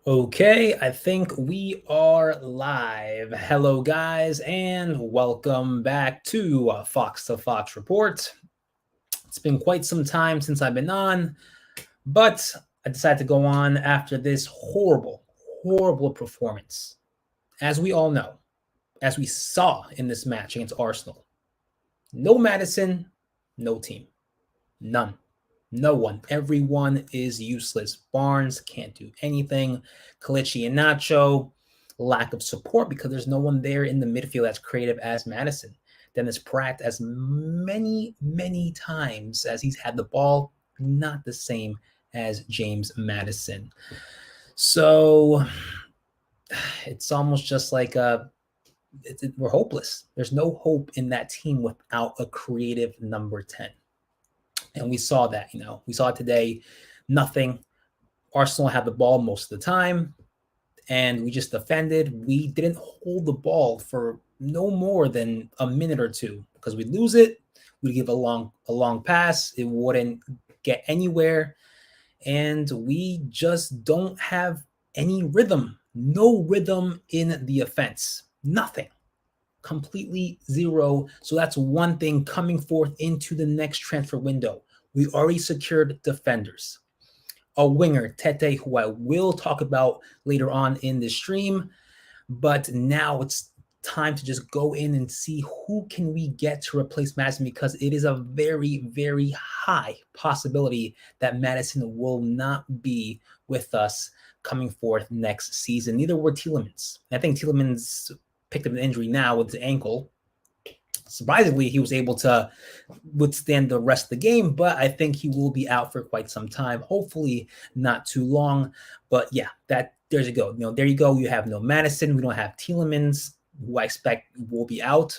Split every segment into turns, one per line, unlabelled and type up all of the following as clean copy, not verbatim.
Okay, I think we are live. Hello, guys, and welcome back to Fox Report. It's been quite some time since I've been on, but I decided to go on after this horrible performance. As we all know, as we saw in this match against Arsenal, no Maddison, no team. None. No one. Everyone is useless. Barnes can't do anything. Kalichi and Nacho, lack of support because there's no one there in the midfield that's creative as Maddison. Dennis Pratt, as many times as he's had the ball, not the same as James Maddison. So it's almost just like we're hopeless. There's no hope in that team without a creative number 10. And we saw that, we saw it today. Nothing. Arsenal had the ball most of the time, and we just defended. We didn't hold the ball for no more than a minute or two because we'd lose it. We'd give a long pass. It wouldn't get anywhere. And we just don't have any rhythm. No rhythm in the offense. Nothing. Completely zero. So that's one thing coming forth into the next transfer window. We already secured defenders. A winger, Tete, who I will talk about later on in the stream. But now it's time to just go in and see who can we get to replace Maddison, because it is a very high possibility that Maddison will not be with us coming forth next season. Neither were Tielemans. I think Tielemans picked up an injury now with his ankle. Surprisingly, he was able to withstand the rest of the game, but I think he will be out for quite some time. Hopefully not too long. But yeah, there you go. There you go. You have no Maddison. We don't have Tielemans, who I expect will be out.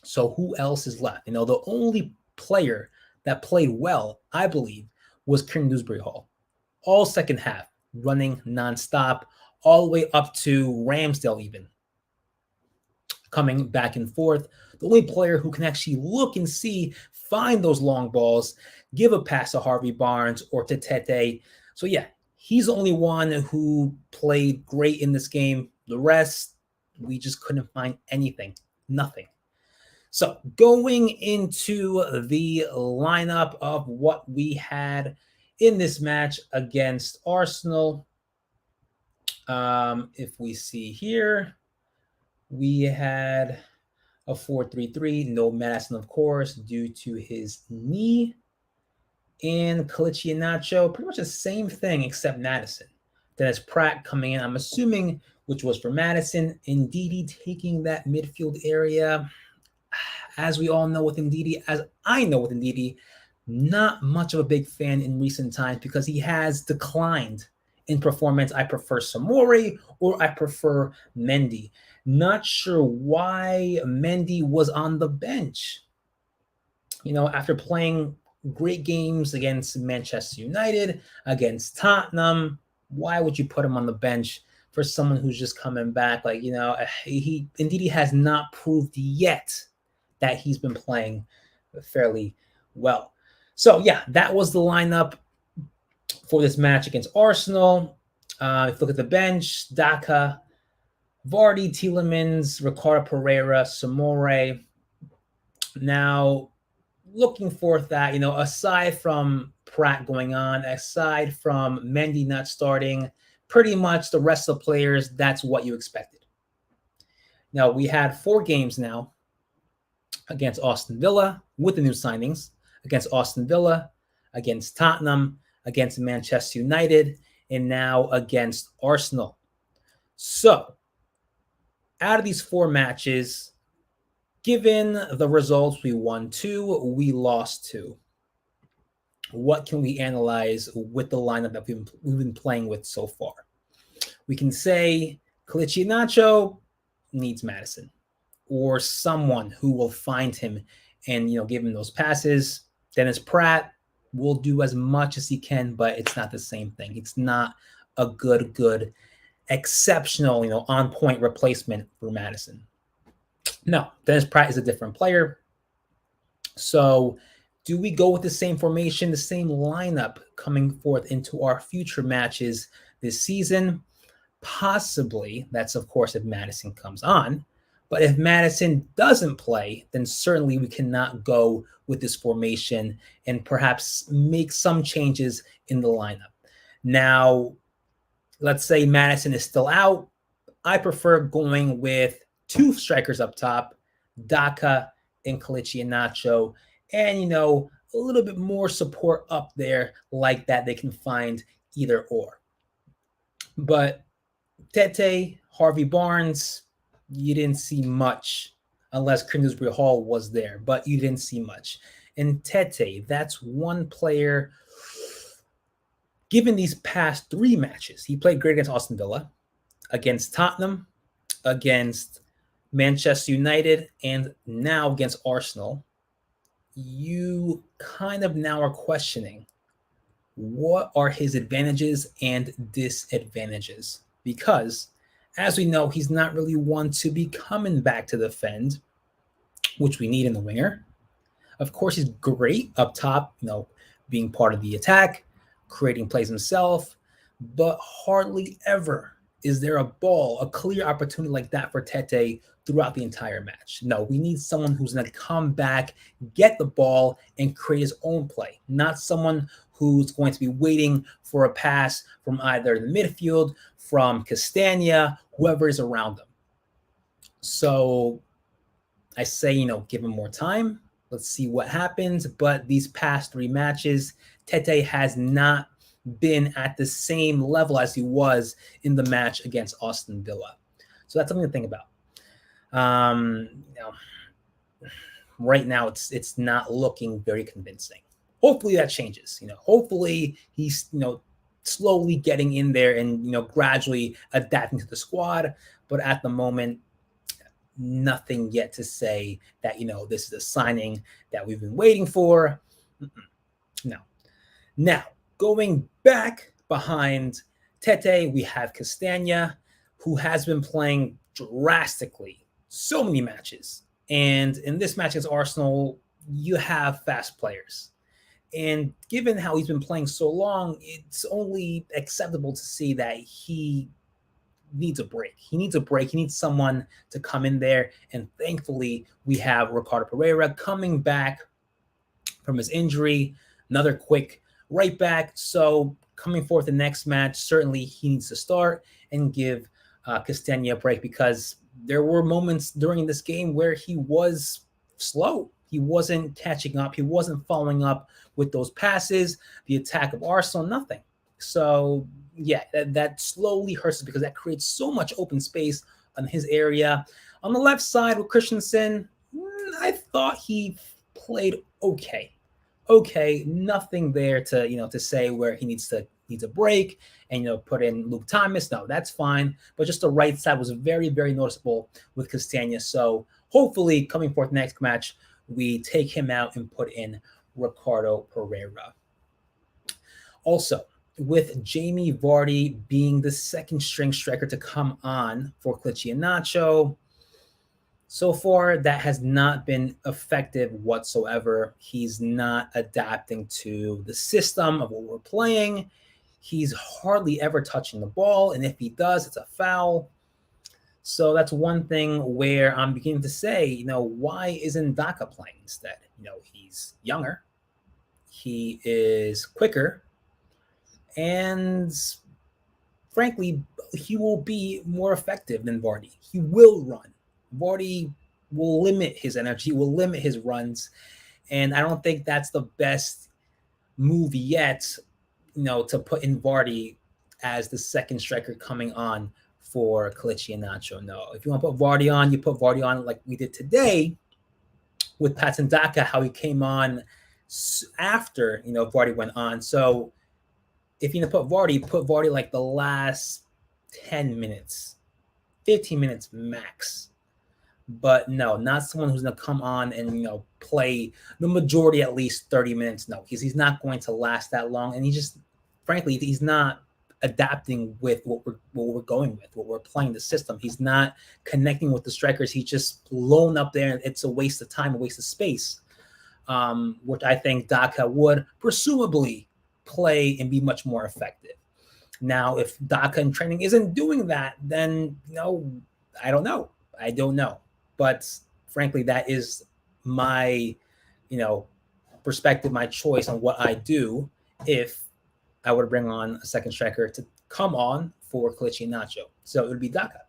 So who else is left? The only player that played well, I believe, was Kieran Dewsbury-Hall. All second half, running nonstop, all the way up to Ramsdale even, coming back and forth. The only player who can actually look and see, find those long balls, give a pass to Harvey Barnes or to Tete. So yeah, he's the only one who played great in this game. The rest, we just couldn't find anything. Nothing. So going into the lineup of what we had in this match against Arsenal, if we see here, we had a 4-3-3. No Maddison, of course, due to his knee. And Kalichi and Nacho, pretty much the same thing except Maddison. Dennis Pratt coming in, I'm assuming, which was for Maddison. Ndidi taking that midfield area. As we all know with Ndidi, as I know with Ndidi, not much of a big fan in recent times because he has declined in performance. I prefer Samori or I prefer Mendy. Not sure why Mendy was on the bench. After playing great games against Manchester United, against Tottenham, why would you put him on the bench for someone who's just coming back? He has not proved yet that he's been playing fairly well. So yeah, that was the lineup for this match against Arsenal. If you look at the bench, Daka, Vardy, Tielemans, Ricardo Pereira, Samore. Now, looking forth that, aside from Pratt going on, aside from Mendy not starting, pretty much the rest of the players, that's what you expected. Now, we had 4 games now against Aston Villa with the new signings, against Aston Villa, against Tottenham, against Manchester United, and now against Arsenal. So, out of these 4 matches, given the results, we won 2, we lost 2. What can we analyze with the lineup that we've been playing with so far? We can say Kalichi Nacho needs Maddison or someone who will find him and give him those passes. Dennis Pratt will do as much as he can, but it's not the same thing. It's not a good, exceptional, on-point replacement for Maddison. No, Dennis Pratt is a different player. So do we go with the same formation, the same lineup coming forth into our future matches this season. Possibly, that's of course if Maddison comes on. But if Maddison doesn't play, then certainly we cannot go with this formation and perhaps make some changes in the lineup. Now, let's say Maddison is still out. I prefer going with two strikers up top, Daka and Kelechi Iheanacho, and a little bit more support up there like that they can find either or. But Tete, Harvey Barnes, you didn't see much unless Kingsbury Hall was there, but you didn't see much. And Tete, that's one player, given these past three matches, he played great against Aston Villa, against Tottenham, against Manchester United, and now against Arsenal. You kind of now are questioning what are his advantages and disadvantages. Because, as we know, he's not really one to be coming back to defend, which we need in the winger. Of course, he's great up top, being part of the attack, creating plays himself, but hardly ever is there a clear opportunity like that for Tete throughout the entire match. No, we need someone who's going to come back, get the ball, and create his own play, not someone who's going to be waiting for a pass from either the midfield, from Castagna, whoever is around them. So I say, give him more time. Let's see what happens. But these past three matches, Tete has not been at the same level as he was in the match against Aston Villa. So that's something to think about. Right now it's not looking very convincing. Hopefully that changes. Hopefully he's slowly getting in there and gradually adapting to the squad. But at the moment, nothing yet to say that this is a signing that we've been waiting for. No. Now, going back behind Tete, we have Castagna, who has been playing drastically so many matches. And in this match against Arsenal, you have fast players. And given how he's been playing so long, it's only acceptable to see that he needs a break. He needs a break. He needs someone to come in there. And thankfully, we have Ricardo Pereira coming back from his injury, another quick right back. So coming forth the next match, certainly he needs to start and give Castagna a break, because there were moments during this game where he was slow. He wasn't catching up. He wasn't following up with those passes. The attack of Arsenal, nothing. So, yeah, that slowly hurts because that creates so much open space on his area. On the left side with Christensen, I thought he played okay. Okay, nothing there to say where he needs a break and put in Luke Thomas. No, that's fine. But just the right side was very, very noticeable with Castagna. So hopefully coming forth next match, we take him out and put in Ricardo Pereira. Also, with Jamie Vardy being the second string striker to come on for Kelechi Iheanacho, so far that has not been effective whatsoever. He's not adapting to the system of what we're playing. He's hardly ever touching the ball, and if he does, it's a foul. So that's one thing where I'm beginning to say, why isn't Daka playing instead? He's younger, he is quicker, and frankly, he will be more effective than Vardy. He will run. Vardy will limit his energy, will limit his runs, and I don't think that's the best move yet, to put in Vardy as the second striker coming on for Kelechi Iheanacho. No, if you want to put Vardy on, you put Vardy on like we did today with Patson Daka, how he came on after, Vardy went on. So if you're going to put Vardy like the last 10 minutes, 15 minutes max. But no, not someone who's going to come on and, play the majority, at least 30 minutes. No, he's not going to last that long. And frankly, he's not adapting with what we're going with, what we're playing the system. He's not connecting with the strikers. He's just lone up there, and it's a waste of time, a waste of space, which I think Daka would presumably play and be much more effective. Now, if Daka in training isn't doing that, then I don't know. I don't know. But frankly, that is my perspective, my choice on what I do if I would bring on a second striker to come on for Kelechi Iheanacho. So it would be Daka.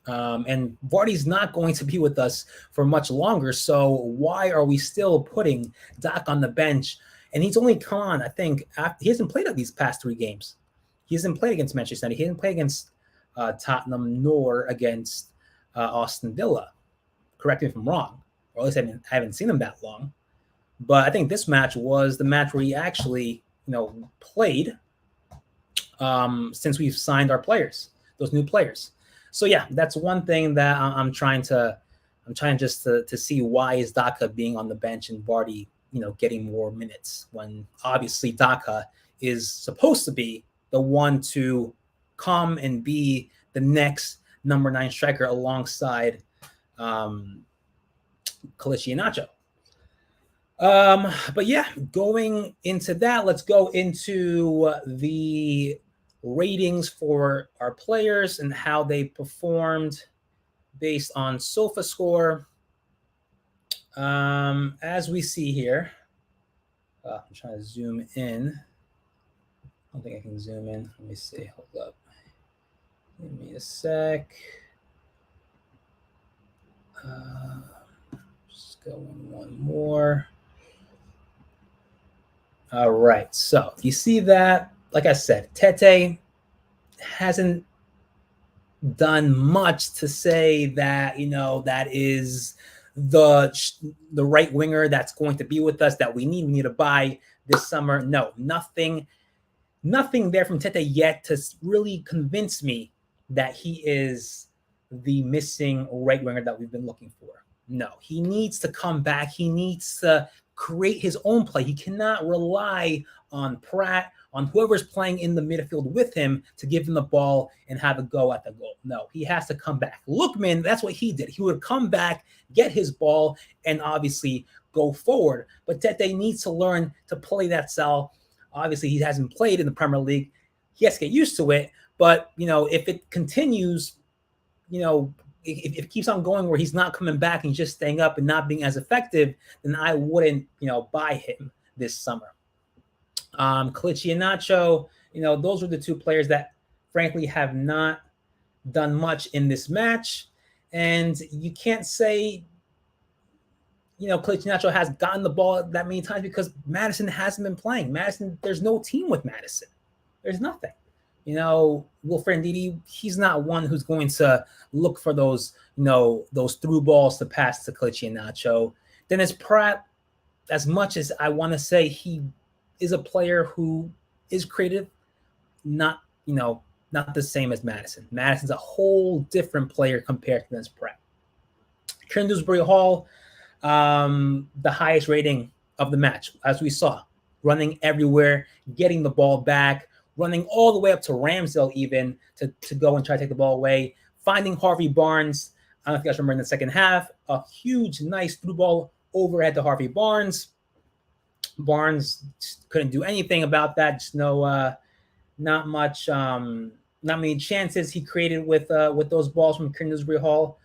And Vardy's not going to be with us for much longer. So why are we still putting Daka on the bench? And he's only come on, I think, he hasn't played at these past 3 games. He hasn't played against Manchester United. He hasn't played against Tottenham nor against Aston Villa. Correct me if I'm wrong. Or at least I haven't seen him that long. But I think this match was the match where he actually, played since we've signed our players, those new players. So yeah, that's one thing that I'm trying just to see why is Daka being on the bench and Vardy, getting more minutes when obviously Daka is supposed to be the one to come and be the next number 9 striker alongside Kelechi Iheanacho. But yeah, going into that, let's go into the ratings for our players and how they performed based on SofaScore. As we see here, I'm trying to zoom in. I don't think I can zoom in. Let me see. Hold up. Give me a sec. Just going one more. All right. So you see that, like I said, Tete hasn't done much to say that, that is the right winger that's going to be with us that we need to buy this summer. No, nothing there from Tete yet to really convince me that he is the missing right winger that we've been looking for. No, he needs to come back. He needs to create his own play. He cannot rely on Pratt, on whoever's playing in the midfield with him to give him the ball and have a go at the goal. No, he has to come back. Lookman, that's what he did. He would come back, get his ball, and obviously go forward. But Tete needs to learn to play that style. Obviously, he hasn't played in the Premier League. He has to get used to it. But, if it continues, if it keeps on going where he's not coming back and just staying up and not being as effective, then I wouldn't, buy him this summer. Kelechi Iheanacho, those are the 2 players that frankly have not done much in this match. And you can't say, Kelechi Iheanacho has gotten the ball that many times because Maddison hasn't been playing. Maddison, there's no team with Maddison. There's nothing. Wilfred Ndidi, he's not one who's going to look for those, those through balls to pass to Kelechi Iheanacho. Dennis Pratt, as much as I want to say he is a player who is creative, not the same as Maddison. Maddison's a whole different player compared to Dennis Pratt. Kieran Dewsbury-Hall, the highest rating of the match, as we saw, running everywhere, getting the ball back, running all the way up to Ramsdale even to go and try to take the ball away, finding Harvey Barnes. I don't know if you guys remember in the second half, a huge, nice through ball overhead to Harvey Barnes. Barnes couldn't do anything about that. Just not many chances he created with those balls from Kieran Dewsbury-Hall.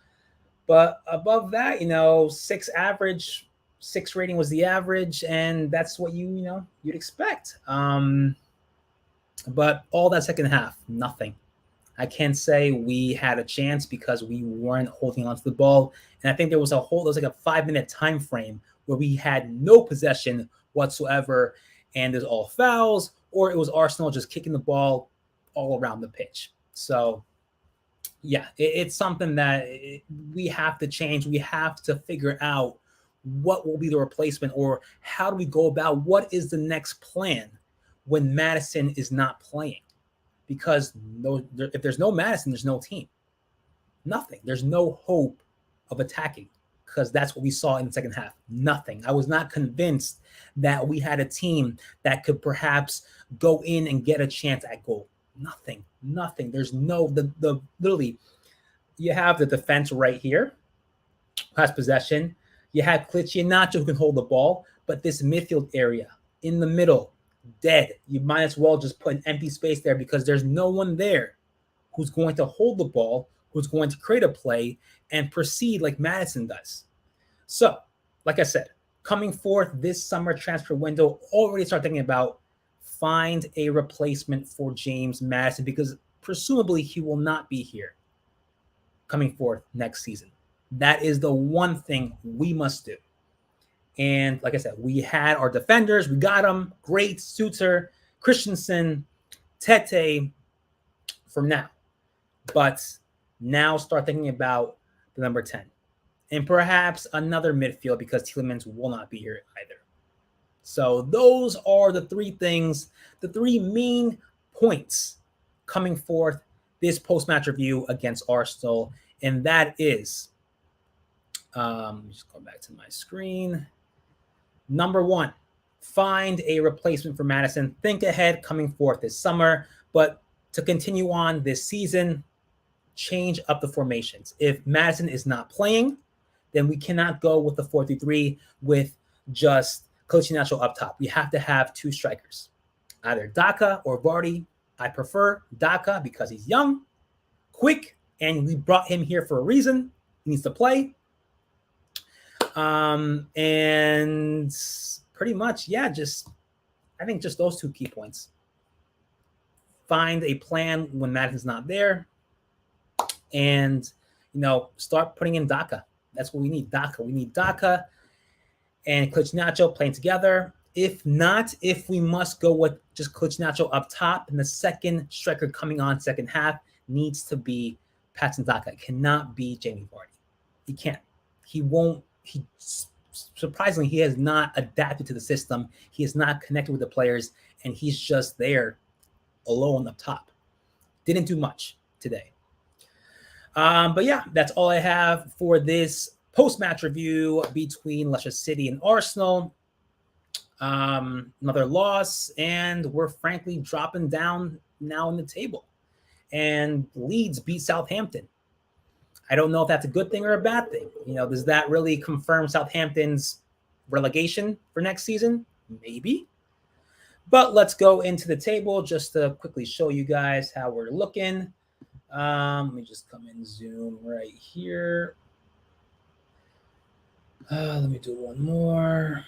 But above that, 6 rating was the average, and that's what you'd expect. But all that second half, nothing. I can't say we had a chance because we weren't holding onto the ball. And I think there was like a 5-minute time frame where we had no possession whatsoever. And there's all fouls, or it was Arsenal just kicking the ball all around the pitch. So, yeah, it's something that we have to change. We have to figure out what will be the replacement, or how do we go about what is the next plan when Maddison is not playing. Because if there's no Maddison, there's no team. Nothing. There's no hope of attacking, because that's what we saw in the second half. Nothing. I was not convinced that we had a team that could perhaps go in and get a chance at goal. Nothing. There's literally, you have the defense right here, who has possession. You have Kelechi Iheanacho who can hold the ball, but this midfield area in the middle, dead. You might as well just put an empty space there because there's no one there who's going to hold the ball, who's going to create a play and proceed like Maddison does. So, like I said, coming forth this summer transfer window, already start thinking about find a replacement for James Maddison because presumably he will not be here coming forth next season. That is the one thing we must do. And like I said, we had our defenders. We got them. Great. Suter, Christensen, Tete for now. But now start thinking about the number 10. And perhaps another midfield because Tielemans will not be here either. So those are the three things, the three main points coming forth this post-match review against Arsenal. And that is, just go back to my screen. Number 1, find a replacement for Maddison. Think ahead coming forth this summer. But to continue on this season, change up the formations. If Maddison is not playing, then we cannot go with the 4-3-3 with just Coach up top. We have to have 2 strikers, either Daka or Vardy. I prefer Daka because he's young, quick, and we brought him here for a reason. He needs to play. And pretty much, yeah, I think just those 2 key points. Find a plan when Maddison's not there and, start putting in Daka. That's what we need, Daka. We need Daka and Clutch Nacho playing together. If not, if we must go with just Clutch Nacho up top and the second striker coming on second half needs to be Patson Daka. It cannot be Jamie Vardy. He can't. He won't. Surprisingly, he has not adapted to the system. He is not connected with the players, and he's just there alone up top. Didn't do much today. But yeah, that's all I have for this post-match review between Leicester City and Arsenal. Another loss, and we're frankly dropping down now in the table. And Leeds beat Southampton. I don't know if that's a good thing or a bad thing. Does that really confirm Southampton's relegation for next season? Maybe. But let's go into the table just to quickly show you guys how we're looking. Let me just come in Zoom right here. Let me do one more.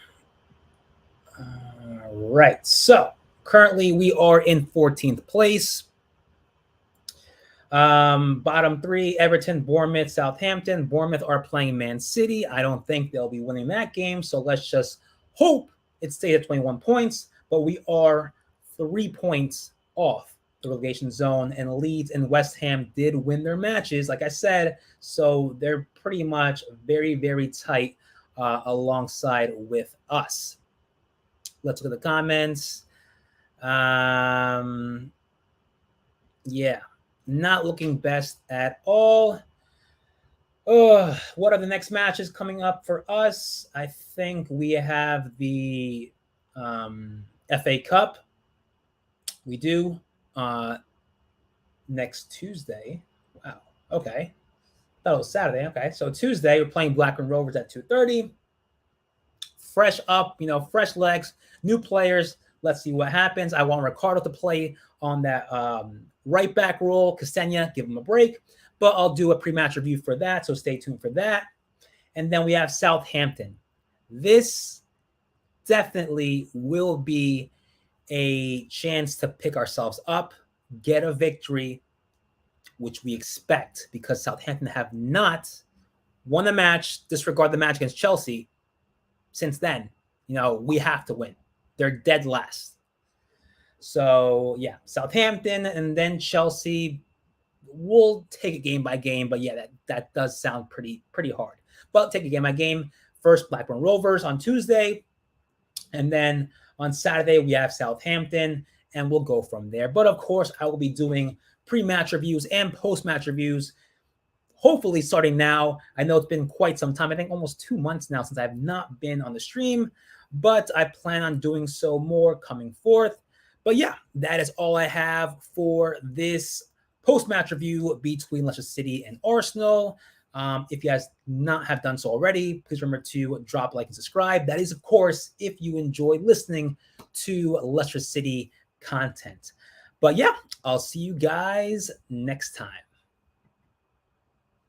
All right. So currently we are in 14th place. Bottom 3, Everton, Bournemouth, Southampton. Bournemouth are playing Man City. I don't think they'll be winning that game. So let's just hope it stays at 21 points. But we are 3 points off the relegation zone. And Leeds and West Ham did win their matches, like I said. So they're pretty much very, very tight alongside with us. Let's look at the comments. Yeah. Not looking best at all. What are the next matches coming up for us? I think we have the FA Cup. We do next Tuesday. Wow. Okay. Thought it was Saturday. Okay. So Tuesday, we're playing Blackburn Rovers at 2:30. Fresh up, fresh legs, new players. Let's see what happens. I want Ricardo to play on that right back role. Castagna, give him a break. But I'll do a pre-match review for that, so stay tuned for that. And then we have Southampton. This definitely will be a chance to pick ourselves up, get a victory, which we expect because Southampton have not won a match, disregard the match against Chelsea. Since then, we have to win. They're dead last. So, yeah, Southampton and then Chelsea. We'll take it game by game. But, yeah, that does sound pretty hard. But take it game by game. First, Blackburn Rovers on Tuesday. And then on Saturday, we have Southampton. And we'll go from there. But, of course, I will be doing pre-match reviews and post-match reviews. Hopefully starting now. I know it's been quite some time. I think almost 2 months now since I've not been on the stream. But I plan on doing so more coming forth. But yeah, that is all I have for this post-match review between Leicester City and Arsenal. If you guys not have done so already, please remember to drop a like and subscribe. That is, of course, if you enjoy listening to Leicester City content. But yeah, I'll see you guys next time.